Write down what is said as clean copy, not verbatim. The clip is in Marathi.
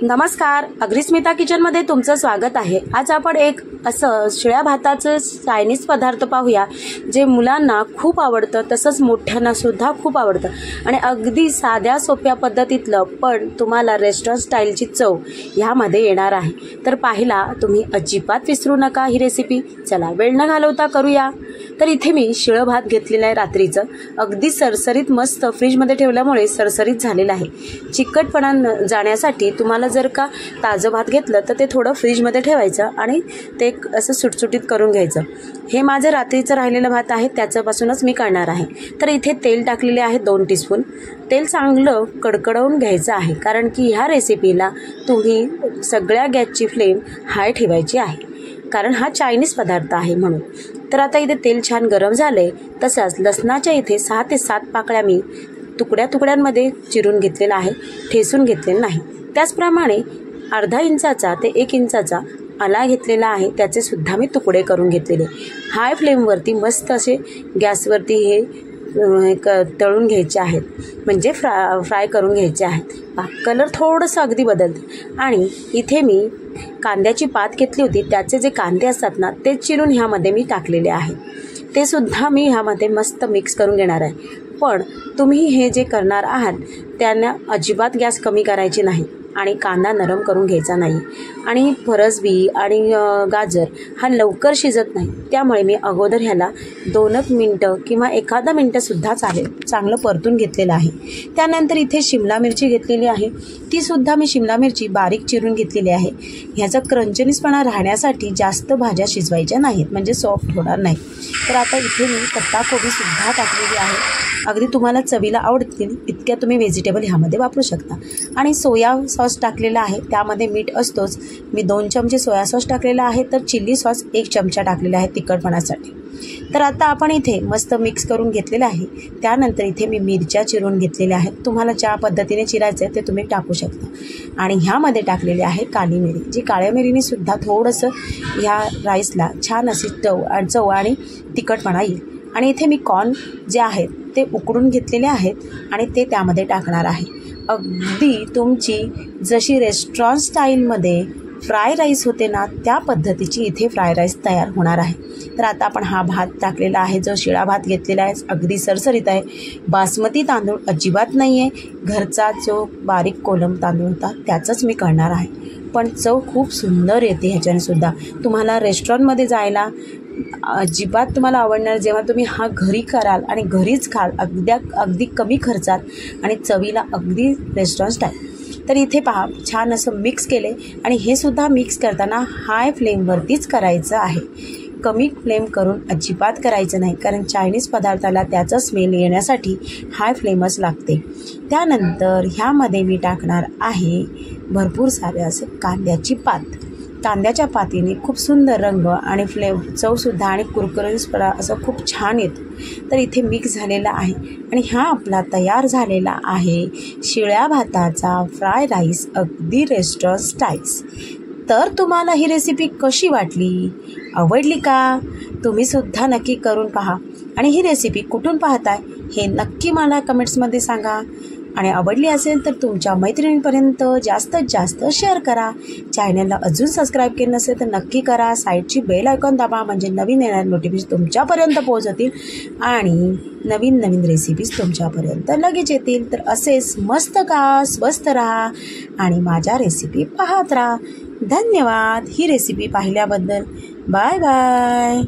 नमस्कार, अग्रिस्मिता किचनमध्ये तुमचं स्वागत आहे। आज आपण एक असं शिळ्या भाताचं चायनीज पदार्थ पाहूया जे मुलांना खूप आवडतं, तसंच मोठ्यांना सुद्धा खूप आवडतं आणि अगदी साध्या सोप्या पद्धतीतलं, पण तुम्हाला रेस्टॉरंट स्टाईलची चव ह्यामध्ये येणार आहे। तर पाहिला तुम्ही अजिबात विसरू नका ही रेसिपी। चला वेळ न घालवता करूया। तर इथे मी शिळं भात घेतलेलं आहे रात्रीचं, अगदी सरसरीत मस्त फ्रीजमध्ये ठेवल्यामुळे सरसरीत झालेलं आहे। चिकटपणा जाण्यासाठी तुम्हाला जर का ताजं भात घेतलं तर ते थोडं फ्रीजमध्ये ठेवायचं आणि ते असं सुटसुटीत करून घ्यायचं। हे माझं रात्रीचं राहिलेलं भात आहे, त्याच्यापासूनच मी करणार आहे। तर इथे तेल टाकलेले आहे 2 टीस्पून। तेल चांगलं कडकडवून घ्यायचं आहे, कारण की ह्या रेसिपीला तुम्ही सगळ्या गॅसची फ्लेम हाय ठेवायची आहे, कारण हा चायनीज पदार्थ आहे म्हणून। तर आता इथे तेल छान गरम झाले। तसंच लसणाच्या इथे 6 ते 7 पाकळ्या मी तुकड्यांमध्ये चिरून घेतलेला आहे, ठेसून घेतलेला नाही। त्याचप्रमाणे अर्धा इंचाचा ते 1 इंचाचा आला घेतलेला आहे, त्याचे सुद्धा मी तुकडे करून घेतलेले। हाय फ्लेमवरती मस्त असे गॅसवरती हे तळून घ्यायचे आहेत, म्हणजे फ्राय करून घ्यायचे आहेत। कलर थोडंसं अगदी बदलते। आणि इथे मी कांद्याची पात घेतली होती, त्याचे जे कांदे असतात ना ते चिरून ह्यामध्ये मी टाकलेले आहे, ते सुद्धा मी ह्यामध्ये मस्त मिक्स करून घेणार आहे। पण तुम्ही हे जे करणार आहात त्यांना अजिबात गॅस कमी करायची नाही आणि कांदा नरम करून घ्यायचा नाही। आणि फरसबी आणि गाजर हा लवकर शिजत नाही, त्यामुळे मी अगोदर ह्याला 2 मिनटं किंवा 1 मिनटंसुद्धा चालेल चांगलं परतून घेतलेलं आहे। त्यानंतर इथे शिमला मिरची घेतलेली आहे, ती सुद्धा मी शिमला मिरची बारीक चिरून घेतलेली आहे। ह्याचा क्रंचनीसपणा राहण्यासाठी जास्त भाज्या शिजवायच्या नाहीत, म्हणजे सॉफ्ट होणार नाही। तर आता इथे मी पत्ताकोबीसुद्धा टाकलेली आहे। अगदी तुम्हाला चवीला आवडतील इतक्या तुम्ही व्हेजिटेबल ह्यामध्ये वापरू शकता। आणि सोया सॉस टाकलेला आहे, त्यामध्ये मीठ असतोच। मी 2 चमचे सोया सॉस टाकलेला आहे, तर चिल्ली सॉस 1 चमचा टाकलेला आहे तिखटपणासाठी। तर आता आपण इथे मस्त मिक्स करून घेतलेलं आहे। त्यानंतर इथे मी मिरच्या चिरून घेतलेल्या आहेत, तुम्हाला ज्या पद्धतीने चिरायचं आहे ते तुम्ही टाकू शकता। आणि ह्यामध्ये टाकलेली आहे काली मिरी, जी काळ्या मिरीने सुद्धा थोडंसं ह्या राईसला छान अशी चव आणि तिखटपणा येईल। आणि इथे मी कॉर्न जे आहेत ते उकडून घेतलेले आहेत आणि ते त्यामध्ये टाकणार आहे। अगदी तुमची जशी रेस्टॉरंट स्टाईलमध्ये फ्राय राईस होते ना, त्या पद्धतीची इथे फ्राय राईस तयार होणार आहे। तर आता आपण हा भात टाकलेला आहे, जो शिळा भात घेतलेला आहे, अगदी सरसरीत आहे। बासमती तांदूळ अजिबात नाही आहे, घरचा जो बारीक कोलम तांदूळ होता त्याचंच मी करणार आहे। पण चव खूप सुंदर येते ह्याच्याने सुद्धा। तुम्हाला रेस्टॉरंटमध्ये जायला अजिबात तुम्हाला आवडणार जेव्हा तुम्ही हा घरी कराल आणि घरीच खाल, अगदी कमी खर्चात आणि चवीला अगदी रेस्टॉरंट स्टाईल। तर इथे पहा छान असं मिक्स केले आणि हे सुद्धा मिक्स करताना हाय फ्लेमवरतीच करायचं आहे, कमी फ्लेम करून अजिबात करायचं नाही, कारण चायनीज पदार्थाला त्याचा स्मेल येण्यासाठी हाय फ्लेमच लागते। त्यानंतर ह्यामध्ये मी टाकणार आहे भरपूर सारे असे कांद्याची पात। कांद्याच्या पातीने खूप सुंदर रंग आणि चवसुद्धा आणि कुरकुरीतपणा असं खूप छान येतं। तर इथे मिक्स झालेला आहे आणि हा आपला तयार झालेला आहे शिळ्या भाताचा फ्राय राईस, अगदी रेस्टॉरंट स्टाईल्स। तर तुम्हाला ही रेसिपी कशी वाटली, आवडली का? तुम्ही सुद्धा नक्की करून पहा आणि ही रेसिपी कुठून पाहताय हे नक्की मला कमेंट्समध्ये सांगा। आणि आवडली असेल तर तुमच्या मैत्रिणींपर्यंत जास्तीत जास्त शेअर करा। चॅनलला अजून सबस्क्राईब केलं नसेल तर नक्की करा। साईडची बेल आयकॉन दाबा, म्हणजे नवीन येणारे नोटिफिकेशन तुमच्यापर्यंत पोहोचतील आणि नवीन रेसिपीज तुमच्यापर्यंत लगेच येतील। तर असेच मस्त का स्वस्त राहा आणि माझ्या रेसिपी पाहत राहा। धन्यवाद ही रेसिपी पाहिल्याबद्दल। Bye bye.